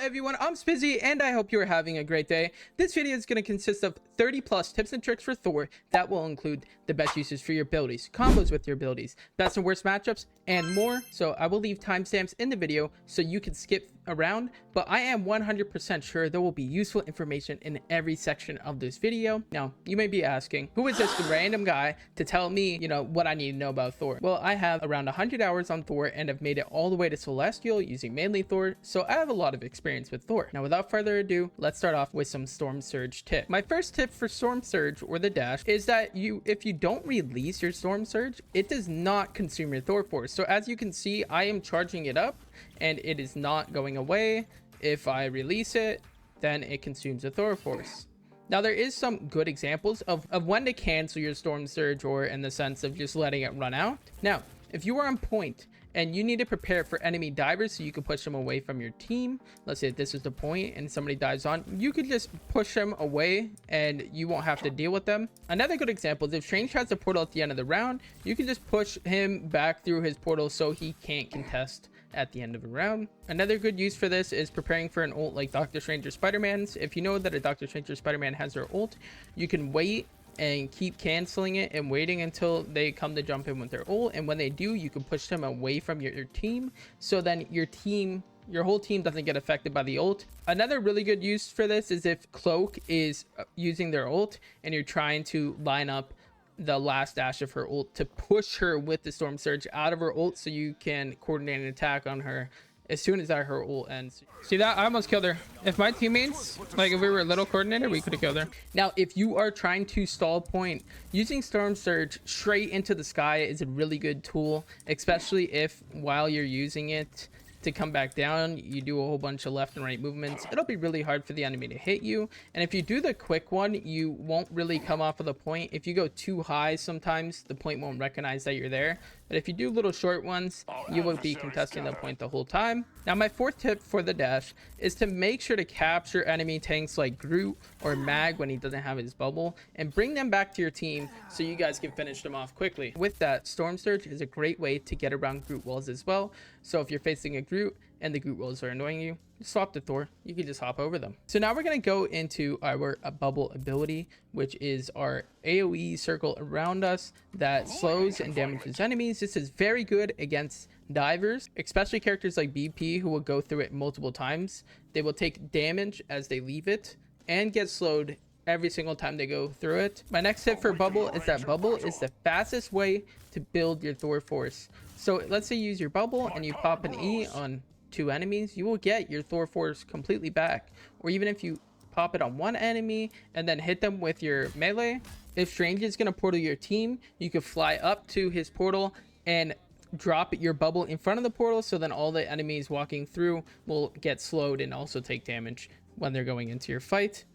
everyone, I'm Spizzy and I hope you're having a great day. This video is going to consist of 30 plus tips and tricks for Thor that will include the best uses for your abilities, combos with your abilities, best and worst matchups, and more. So I will leave timestamps in the video so you can skip around, but I am 100% sure there will be useful information in every section of this video. Now, you may be asking, who is this random guy to tell me, what I need to know about Thor? Well, I have around 100 hours on Thor and have made it all the way to Celestial using mainly Thor, so I have a lot of experience with Thor. Now, without further ado, let's start off with some Storm Surge tip. My first tip for Storm Surge, or the dash, is that if you don't release your Storm Surge, it does not consume your Thor force. So as you can see, I am charging it up and it is not going away. If I release it, then it consumes the Thor force. Now, there is some good examples of when to cancel your Storm Surge, or in the sense of just letting it run out. Now, if you are on point and you need to prepare for enemy divers so you can push them away from your team, let's say this is the point and somebody dives on, you could just push them away and you won't have to deal with them. Another good example is if Strange has a portal at the end of the round, you can just push him back through his portal so he can't contest at the end of a round. Another good use for this is preparing for an ult like Doctor Strange or Spider-Man's. If you know that a Doctor Strange or Spider-Man has their ult, you can wait and keep canceling it and waiting until they come to jump in with their ult, and when they do, you can push them away from your team, so then your whole team doesn't get affected by the ult. Another really good use for this is if Cloak is using their ult and you're trying to line up the last dash of her ult to push her with the Storm Surge out of her ult so you can coordinate an attack on her as soon as her ult ends. See that? I almost killed her. If my teammates, like if we were a little coordinated, we could have killed her. Now, if you are trying to stall point, using Storm Surge straight into the sky is a really good tool, especially if while you're using it to come back down, you do a whole bunch of left and right movements. It'll be really hard for the enemy to hit you. And if you do the quick one, you won't really come off of the point. If you go too high, sometimes the point won't recognize that you're there. But if you do little short ones, you will be contesting the point the whole time. Now, my fourth tip for the dash is to make sure to capture enemy tanks like Groot or Mag when he doesn't have his bubble and bring them back to your team so you guys can finish them off quickly. With that, Storm Surge is a great way to get around Groot walls as well. So if you're facing a Groot and the Groot walls are annoying you, swap to Thor, you can just hop over them. So now we're going to go into our bubble ability, which is our AoE circle around us that slows and damages enemies. This is very good against divers, especially characters like BP who will go through it multiple times. They will take damage as they leave it and get slowed every single time they go through it. My next tip for bubble is that bubble is the fastest way to build your Thor force. So let's say you use your bubble and you pop an E on 2 enemies, you will get your Thor force completely back. Or even if you pop it on 1 enemy and then hit them with your melee, if Strange is going to portal your team, you can fly up to his portal and drop your bubble in front of the portal, so then all the enemies walking through will get slowed and also take damage when they're going into your fight.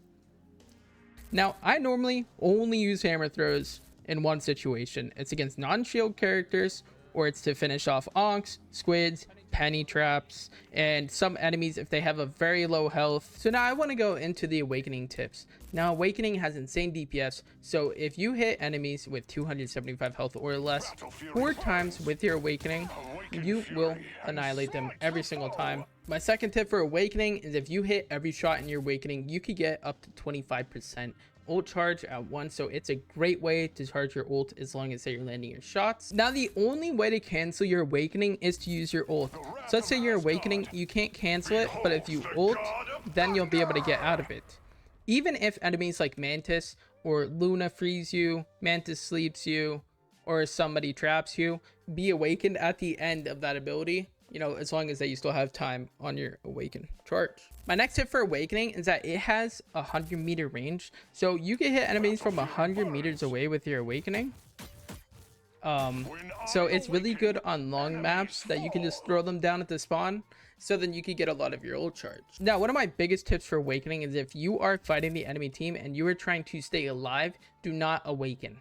Now, I normally only use hammer throws in one situation. It's against non-shield characters, or it's to finish off onks, squids, penny traps, and some enemies if they have a very low health. So now I want to go into the awakening tips. Now, awakening has insane DPS, so if you hit enemies with 275 health or less 4 times with your awakening, you will annihilate them every single time. My second tip for awakening is if you hit every shot in your awakening, you could get up to 25% ult charge at once, so it's a great way to charge your ult as long as you're landing your shots. Now, the only way to cancel your awakening is to use your ult. So let's say you're awakening, you can't cancel it, but if you ult, then you'll be able to get out of it. Even if enemies like Mantis or Luna freeze you, Mantis sleeps you, or somebody traps you, be awakened at the end of that ability, as long as that you still have time on your awaken charge. My next tip for awakening is that it has a 100-meter range, so you can hit enemies from 100 meters away with your awakening. So it's really good on long maps that you can just throw them down at the spawn, so then you can get a lot of your ult charge. Now, one of my biggest tips for awakening is if you are fighting the enemy team and you are trying to stay alive, do not awaken.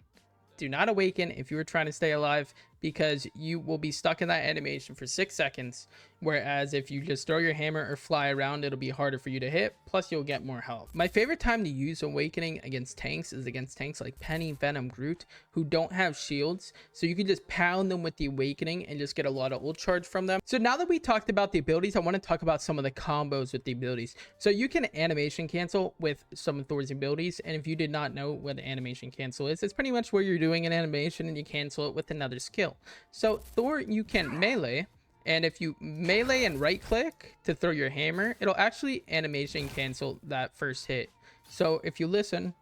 Do not awaken if you are trying to stay alive, because you will be stuck in that animation for 6 seconds, whereas if you just throw your hammer or fly around, it'll be harder for you to hit, plus you'll get more health. My favorite time to use Awakening against tanks is against tanks like Penny, Venom, Groot, who don't have shields, so you can just pound them with the Awakening and just get a lot of ult charge from them. So now that we talked about the abilities, I want to talk about some of the combos with the abilities. So you can animation cancel with some of Thor's abilities, and if you did not know what animation cancel is, it's pretty much where you're doing an animation and you cancel it with another skill. So Thor, you can melee, and if you melee and right click to throw your hammer, it'll actually animation cancel that first hit. So if you listen,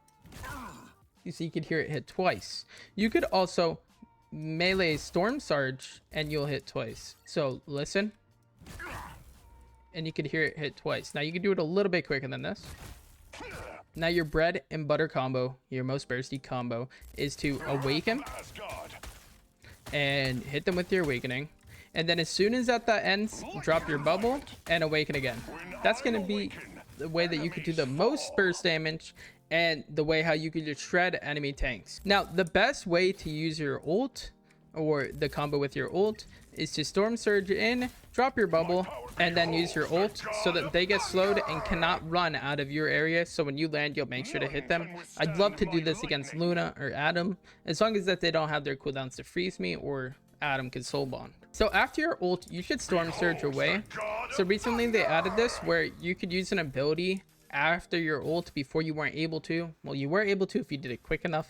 you see you could hear it hit twice. You could also melee storm surge and you'll hit twice. So listen, and you could hear it hit twice. Now you can do it a little bit quicker than this. Now your bread and butter combo, your most bursty combo, is to awaken and hit them with your awakening, and then as soon as that ends, drop your bubble and awaken again. That's going to be the way that you could do the most burst damage and the way how you could just shred enemy tanks. Now the best way to use your ult, or the combo with your ult, is to storm surge in, drop your bubble, and then use your ult so that they get slowed and cannot run out of your area. So when you land, you'll make sure to hit them. I'd love to do this against Luna or Adam, as long as that they don't have their cooldowns to freeze me, or Adam can soul bond. So after your ult, you should storm surge away. So recently they added this where you could use an ability after your ult before you weren't able to. Well, you were able to if you did it quick enough,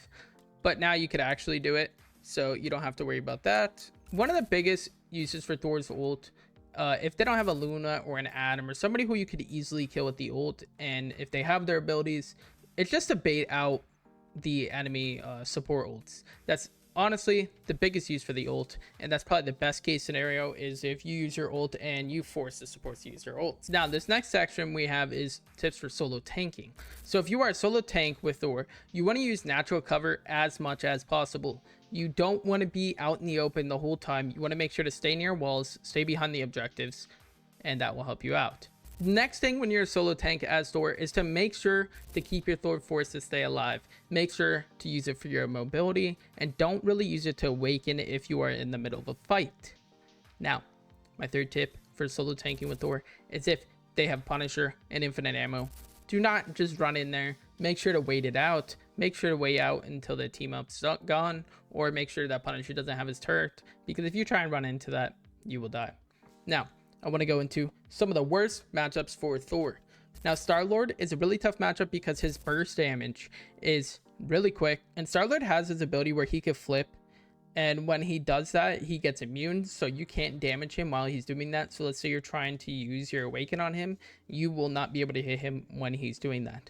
but now you could actually do it, so you don't have to worry about that. One of the biggest uses for Thor's ult, if they don't have a Luna or an Adam or somebody who you could easily kill with the ult, and if they have their abilities, it's just to bait out the enemy support ults. That's honestly the biggest use for the ult, and that's probably the best case scenario, is if you use your ult and you force the supports to use their ults. Now this next section we have is tips for solo tanking. So if you are a solo tank with Thor, you want to use natural cover as much as possible. You don't want to be out in the open the whole time. You want to make sure to stay near walls, stay behind the objectives, and that will help you out. Next thing when you're a solo tank as Thor is to make sure to keep your Thor force to stay alive. Make sure to use it for your mobility, and don't really use it to awaken if you are in the middle of a fight. Now, my third tip for solo tanking with Thor is if they have Punisher and infinite ammo, do not just run in there. Make sure to wait it out. Make sure to wait out until the team up's gone, or make sure that Punisher doesn't have his turret, because if you try and run into that, you will die. Now, I want to go into some of the worst matchups for Thor. Now, Star-Lord is a really tough matchup because his burst damage is really quick, and Star-Lord has his ability where he can flip, and when he does that, he gets immune, so you can't damage him while he's doing that. So let's say you're trying to use your awaken on him, you will not be able to hit him when he's doing that.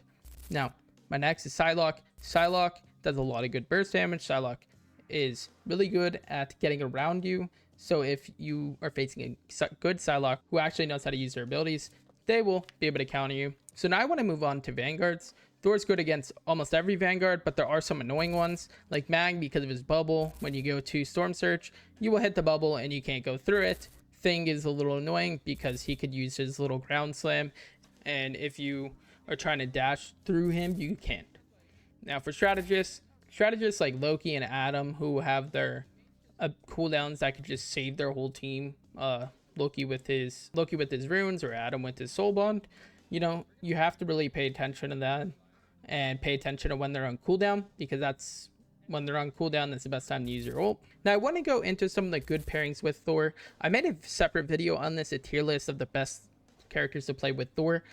Now, my next is Psylocke. Psylocke does a lot of good burst damage. Psylocke is really good at getting around you. So if you are facing a good Psylocke who actually knows how to use their abilities, they will be able to counter you. So now I want to move on to Vanguards. Thor's good against almost every Vanguard, but there are some annoying ones, like Mag because of his bubble. When you go to Storm Search, you will hit the bubble and you can't go through it. Thing is a little annoying because he could use his little ground slam, and if you are trying to dash through him, you can't. Now for strategists like Loki and Adam, who have their cooldowns that could just save their whole team, Loki with his runes or Adam with his soul bond, you know, you have to really pay attention to that and pay attention to when they're on cooldown, because that's when they're on cooldown, that's the best time to use your ult. Now I want to go into some of the good pairings with Thor. I made a separate video on this, a tier list of the best characters to play with Thor.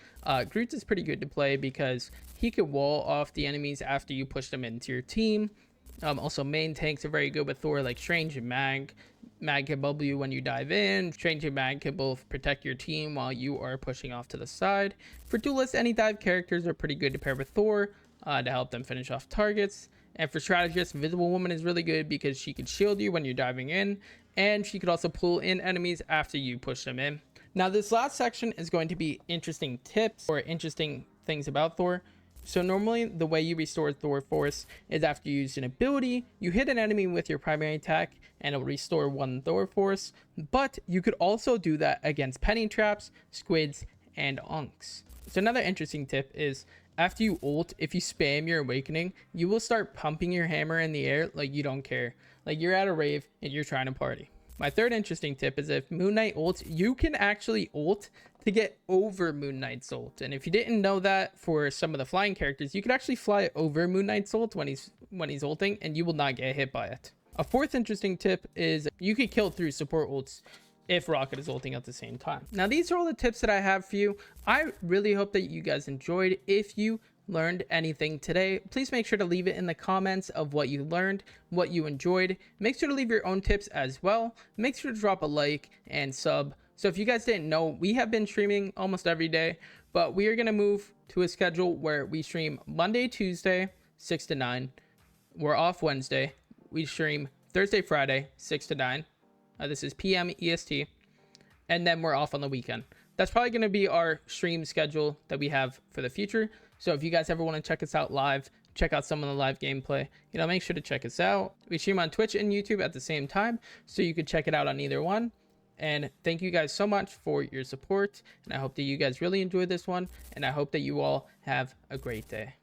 Groot is pretty good to play because he could wall off the enemies after you push them into your team. Also main tanks are very good with Thor, like Strange and Mag. Mag can bubble you when you dive in. Strange and Mag can both protect your team while you are pushing off to the side. For duelists, any dive characters are pretty good to pair with Thor to help them finish off targets. And for strategists, Invisible Woman is really good because she can shield you when you're diving in, and she could also pull in enemies after you push them in. Now this last section is going to be interesting tips or interesting things about Thor. So normally the way you restore Thor force is after you use an ability, you hit an enemy with your primary attack and it'll restore 1 Thor force, but you could also do that against penny traps, squids, and unks. So another interesting tip is After you ult, if you spam your awakening, you will start pumping your hammer in the air like you don't care. Like you're at a rave and you're trying to party. My third interesting tip is if Moon Knight ults, you can actually ult to get over Moon Knight's ult. And if you didn't know that, for some of the flying characters, you can actually fly over Moon Knight's ult when he's ulting, and you will not get hit by it. A fourth interesting tip is you can kill through support ults if Rocket is ulting at the same time. Now, these are all the tips that I have for you. I really hope that you guys enjoyed. If you learned anything today, please make sure to leave it in the comments of what you learned, what you enjoyed. Make sure to leave your own tips as well. Make sure to drop a like and sub. So if you guys didn't know, we have been streaming almost every day, but we are going to move to a schedule where we stream Monday, Tuesday, 6 to 9. We're off Wednesday. We stream Thursday, Friday, 6 to 9. This is PM EST. And then we're off on the weekend. That's probably going to be our stream schedule that we have for the future. So if you guys ever want to check us out live, check out some of the live gameplay, make sure to check us out. We stream on Twitch and YouTube at the same time, so you could check it out on either one. And thank you guys so much for your support. And I hope that you guys really enjoyed this one. And I hope that you all have a great day.